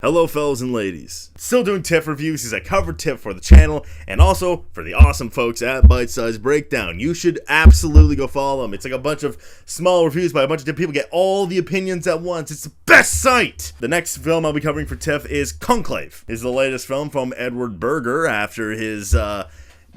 Hello fellas and ladies. Still doing TIFF reviews as I cover TIFF for the channel and also for the awesome folks at Bite Size Breakdown. You should absolutely go follow them. It's like a bunch of small reviews by a bunch of different people, get all the opinions at once. It's the best site! The next film I'll be covering for TIFF is CONCLAVE. It's the latest film from Edward Berger after his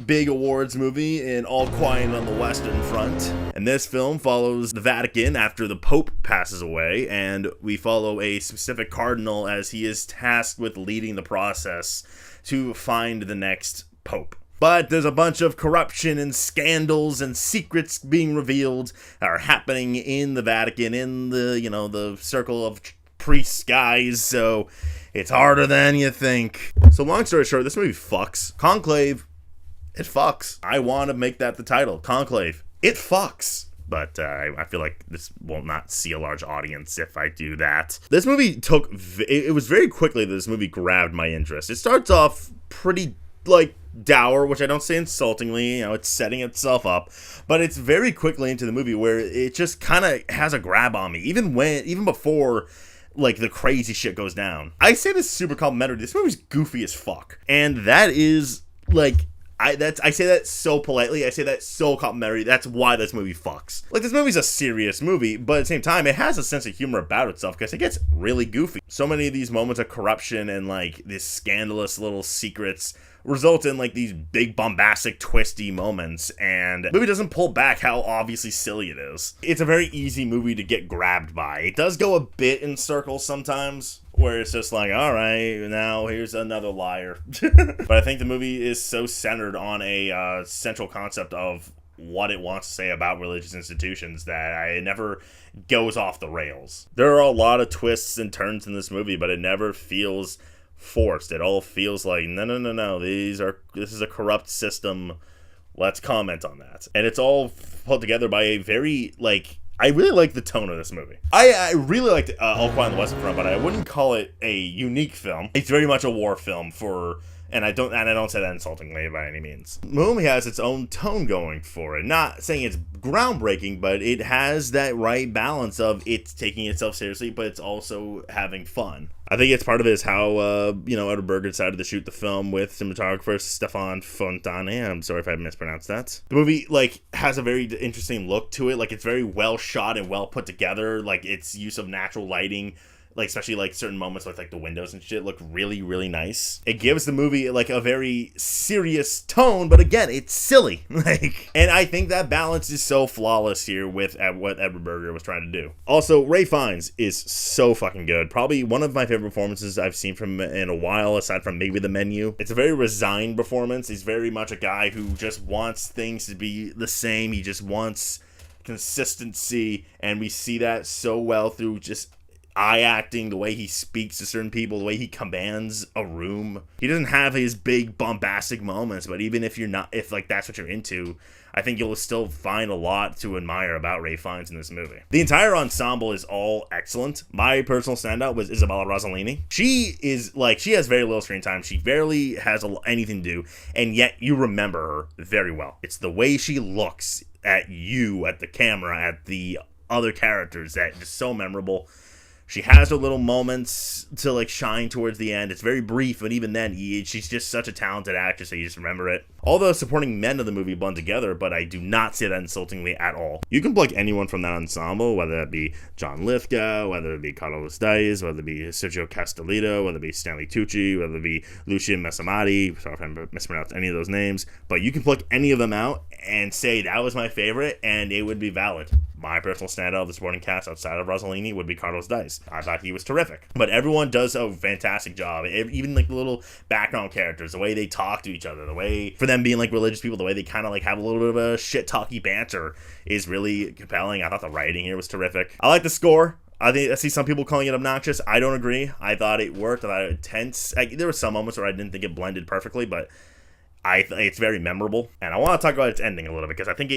big awards movie in All Quiet on the Western Front. And this film follows the Vatican after the Pope passes away, and we follow a specific cardinal as he is tasked with leading the process to find the next Pope. But there's a bunch of corruption and scandals and secrets being revealed that are happening in the Vatican, in the, the circle of priests guys, so it's harder than you think. So long story short, this movie fucks. Conclave, it fucks. I want to make that the title. Conclave, it fucks. But I feel like this will not see a large audience if I do that. This movie it was very quickly that this movie grabbed my interest. It starts off pretty, dour, which I don't say insultingly, it's setting itself up. But it's very quickly into the movie where it just kind of has a grab on me. Even before the crazy shit goes down. I say this super complimentary. This movie's goofy as fuck. And that is, I say that so politely, I say that so complimentary, that's why this movie fucks. This movie's a serious movie, but at the same time, it has a sense of humor about itself, because it gets really goofy. So many of these moments of corruption and, these scandalous little secrets result in, these big, bombastic, twisty moments, and the movie doesn't pull back how obviously silly it is. It's a very easy movie to get grabbed by. It does go a bit in circles sometimes, where it's just alright, now here's another liar. But I think the movie is so centered on a central concept of what it wants to say about religious institutions that it never goes off the rails. There are a lot of twists and turns in this movie, but it never feels forced. It all feels like, no, this is a corrupt system. Let's comment on that. And it's all put together by a very, I really like the tone of this movie. I really liked All Quiet on the Western Front, but I wouldn't call it a unique film. It's very much a war film and I don't say that insultingly by any means. The movie has its own tone going for it. Not saying it's groundbreaking, but it has that right balance of it's taking itself seriously, but it's also having fun. I think it's part of it is how, Edward Berger decided to shoot the film with cinematographer Stefan Fontane. I'm sorry if I mispronounced that. The movie, has a very interesting look to it. It's very well shot and well put together. Its use of natural lighting, especially certain moments with the windows and shit look really, really nice. It gives the movie a very serious tone, but again, it's silly. And I think that balance is so flawless here with what Edward Berger was trying to do. Also, Ralph Fiennes is so fucking good. Probably one of my favorite performances I've seen from him in a while, aside from maybe The Menu. It's a very resigned performance. He's very much a guy who just wants things to be the same. He just wants consistency, and we see that so well through just eye acting, the way he speaks to certain people, the way he commands a room. He doesn't have his big bombastic moments, but even if that's what you're into, I think you'll still find a lot to admire about Ralph Fiennes in this movie. The entire ensemble is all excellent. My personal standout was Isabella Rossellini. She has very little screen time. She barely has anything to do, and yet you remember her very well. It's the way she looks at you, at the camera, at the other characters that is so memorable. She has her little moments to shine towards the end. It's very brief, but even then, she's just such a talented actress that you just remember it. All the supporting men of the movie blend together, but I do not say that insultingly at all. You can pluck anyone from that ensemble, whether that be John Lithgow, whether it be Carlos Diaz, whether it be Sergio Castellitto, whether it be Stanley Tucci, whether it be Lucien Messamati. Sorry if I mispronounced any of those names, but you can pluck any of them out and say that was my favorite, and it would be valid. My personal standout of the supporting cast outside of Rossellini would be Carlos Diaz. I thought he was terrific. But everyone does a fantastic job. Even the little background characters, the way they talk to each other, the way, for them being religious people, the way they kind of have a little bit of a shit-talky banter is really compelling. I thought the writing here was terrific. I like the score. I see some people calling it obnoxious. I don't agree. I thought it worked. I thought it was tense. There were some moments where I didn't think it blended perfectly, but it's very memorable. And I want to talk about its ending a little bit, because I think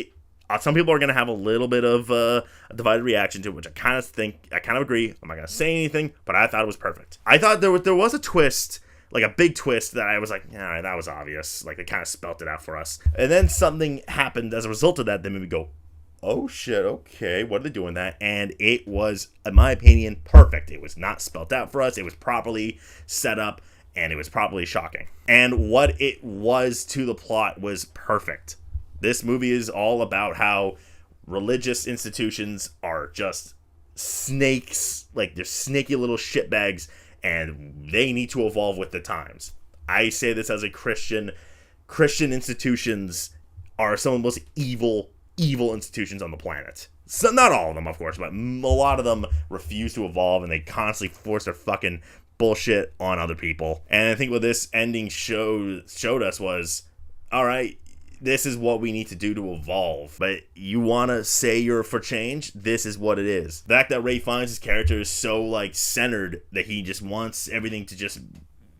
some people are going to have a little bit of a divided reaction to it, which I kind of agree. I'm not going to say anything, but I thought it was perfect. I thought there was a twist, a big twist that I was all right, that was obvious. They kind of spelt it out for us. And then something happened as a result of that, then we go, oh shit, okay, what are they doing that? And it was, in my opinion, perfect. It was not spelt out for us. It was properly set up, and it was properly shocking. And what it was to the plot was perfect. This movie is all about how religious institutions are just snakes, like they're snaky little shitbags, and they need to evolve with the times. I say this as a Christian. Christian institutions are some of the most evil institutions on the planet. So not all of them, of course, but a lot of them refuse to evolve, and they constantly force their fucking bullshit on other people. And I think what this ending showed us was, all right, this is what we need to do to evolve. But you want to say you're for change? This is what it is. The fact that Ray Fiennes' character is so, like, centered that he just wants everything to just,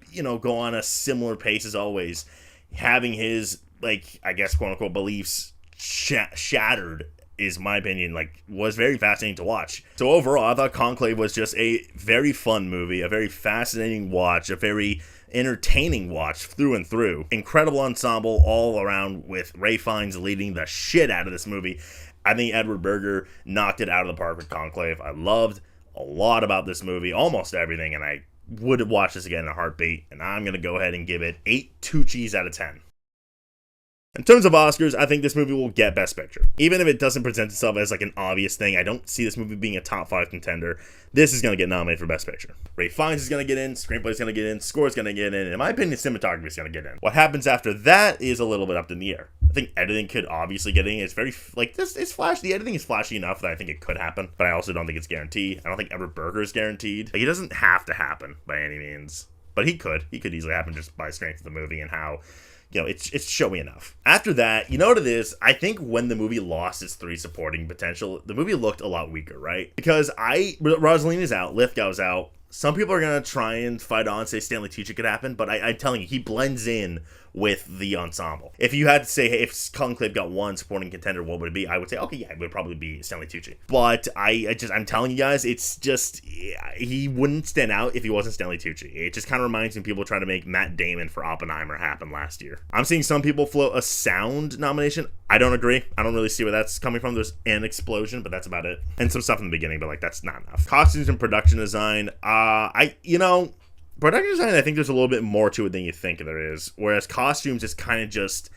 you know, go on a similar pace as always. Having his, like, I guess, quote-unquote, beliefs shattered is, my opinion, like, was very fascinating to watch. So overall, I thought Conclave was just a very fun movie, a very fascinating watch, a very entertaining watch through and through. Incredible ensemble all around, with Ray Fiennes leading the shit out of this movie. I think Edward Berger knocked it out of the park with Conclave. I loved a lot about this movie, almost everything, and I would watch this again in a heartbeat. And I'm going to go ahead and give it 8 Tucci's out of 10. In terms of Oscars, I think this movie will get Best Picture. Even if it doesn't present itself as like an obvious thing, I don't see this movie being a top 5 contender. This is going to get nominated for Best Picture. Ray Fiennes is going to get in, screenplay is going to get in, score is going to get in, and in my opinion, cinematography is going to get in. What happens after that is a little bit up in the air. I think editing could obviously get in. It's very, like, this is flashy. The editing is flashy enough that I think it could happen, but I also don't think it's guaranteed. I don't think Edward Berger is guaranteed. Like, it doesn't have to happen by any means, but he could. He could easily happen just by strength of the movie and how, you know, it's showy enough. After that, you know what it is? I think when the movie lost its 3 supporting potential, the movie looked a lot weaker, right? Because Rosalina's out, Lithgow's out. Some people are going to try and fight on, say Stanley Tucci could happen, but I'm telling you, he blends in with the ensemble. If you had to say, hey, if Conclave got 1 supporting contender, what would it be? I would say, okay, yeah, it would probably be Stanley Tucci. But I'm telling you guys, it's just, he wouldn't stand out if he wasn't Stanley Tucci. It just kind of reminds me of people trying to make Matt Damon for Oppenheimer happen last year. I'm seeing some people float a sound nomination. I don't agree. I don't really see where that's coming from. There's an explosion, but that's about it. And some stuff in the beginning, but like that's not enough. Costumes and production design, production design, I think there's a little bit more to it than you think there is. Whereas costumes is kind of just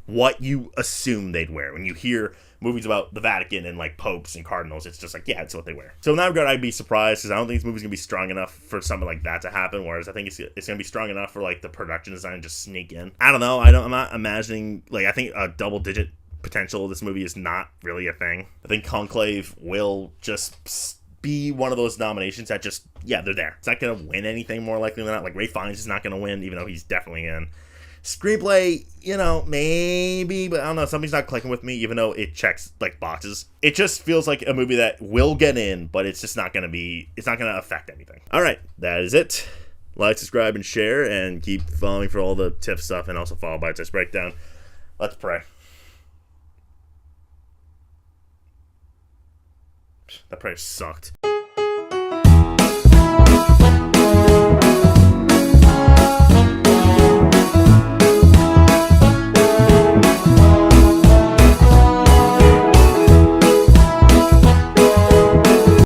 what you assume they'd wear. When you hear movies about the Vatican and like popes and cardinals, it's just like, yeah, it's what they wear. So in that regard, I'd be surprised because I don't think this movie's gonna be strong enough for something like that to happen. Whereas I think it's gonna be strong enough for like the production design to just sneak in. I don't know. I'm not imagining, like, I think a double-digit potential of this movie is not really a thing. I think Conclave will just be one of those nominations that just, yeah, they're there. It's not going to win anything more likely than not. Like, Ray Fiennes is not going to win, even though he's definitely in. Screenplay, you know, maybe, but I don't know. Something's not clicking with me, even though it checks, like, boxes. It just feels like a movie that will get in, but it's just not going to be, it's not going to affect anything. All right, that is it. Like, subscribe, and share, and keep following for all the TIFF stuff, and also follow Bite Size Breakdown. Let's pray. That prayer sucked.